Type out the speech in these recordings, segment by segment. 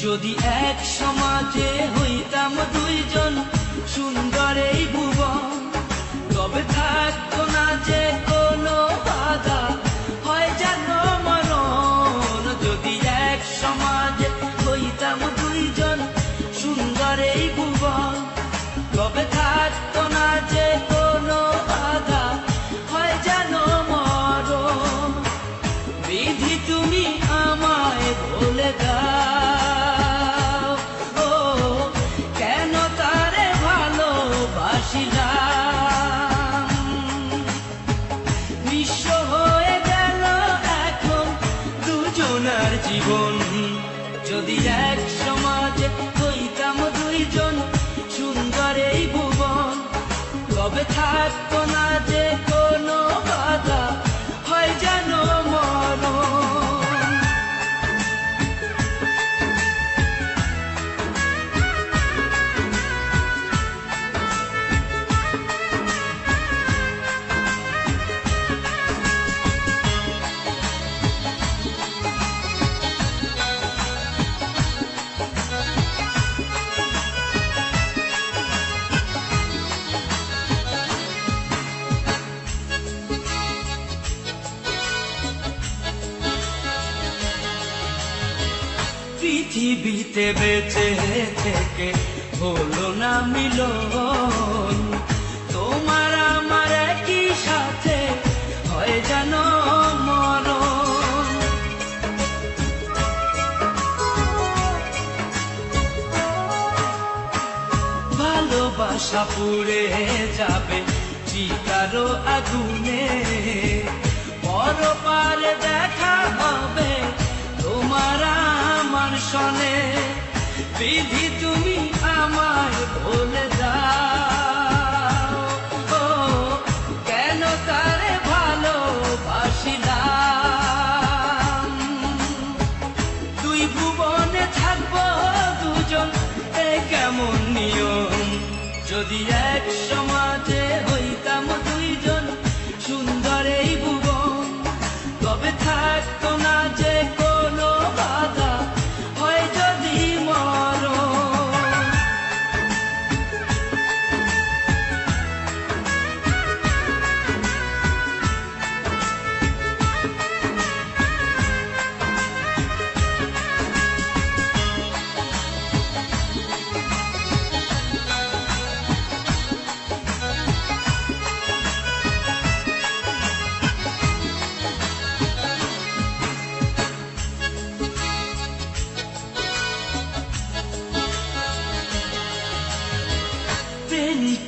যদি এক সমাজে হইতাম দুইজন সুন্দর এই ভুবন, তবে থাকতো না যে কোনো বাধা, হয় যেন মরণ। যদি এক সমাজে হইতাম দুইজন সুন্দর এই ভুবন, তবে থাকতো না যে কোনো বাধা, হয় যেন মরণ। বিধি তুমি আমায় বলে দাও, ও কেন তারে ভালোবাসিলাম। নিঃস্ব হয়ে গেল এখন দুজনার জীবন। যদি এক সমাজে হইতাম দুইজন সুন্দর এই ভুবন, তবে থাকতো না যে কোনো বাধা, হয় যেন মরণ। পৃথিবীতে বেঁচে থেকে হলো না মিলন, তোমার আমার একই সাথে হয় যেন মরণ। ভালোবাসা পুড়ে যাবে চিতারো আগুনে, পরপারে দেখা হবে তোমার আমার সনে। বিধি তুমি আমায় বলে দাও, ও কেন তারে ভালোবাসিলাম। দুই ভুবনে থাকবো দুজন, এ কেমন নিয়ম। যদি এক সমাজে হইতাম দুইজন সুন্দর এই ভুবন, তবে থাকতো না যে কোনো বাধা, হয় যদি মরণ।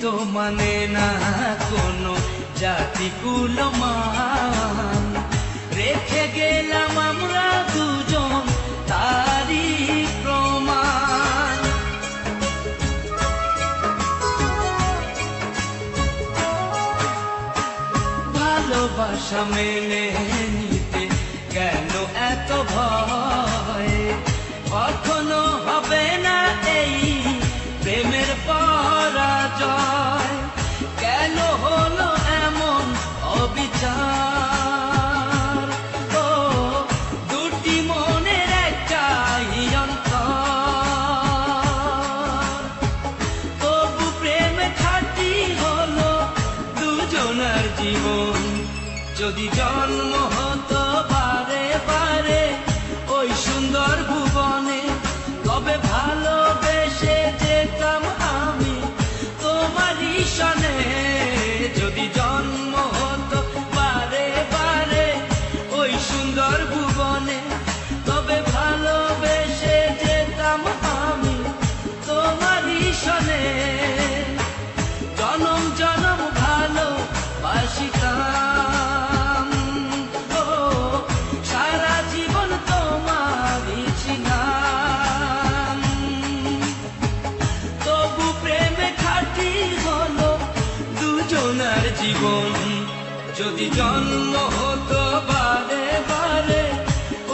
তো মানে না কোনো জাতি কুলমান, রেখে গেলাম আমরা দুজন তারই প্রমাণ। ভালোবাসা মেনে নিতে কেন এত ভয়, কখনো হবে না এই প্রেমের পরাজয়। কেন হলো এমন অবিচার, ও দুটি মনের একটাই অন্তর। তবু প্রেমে খাঁটি হলো দুজনার জীবন। যদি জন্ম হতো বারে বারে ওই সুন্দর ভুবনে, তবে ভালোবেসে যেতাম আমি তোমারই সনে। যদি জন্ম হতো বারে বারে ওই সুন্দর ভুবনে, তবে ভালোবেসে যেতাম আমি তোমারই সনে। জনম জনম ভালোবাসিতাম, ও সারা জীবন তোমারই ছিলাম। তবু প্রেমে খাঁটি হলো দুজনার জীবন। যদি জন্ম হতো বারে বারে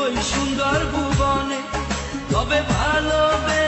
ওই সুন্দর ভুবনে, তবে ভালোবেসে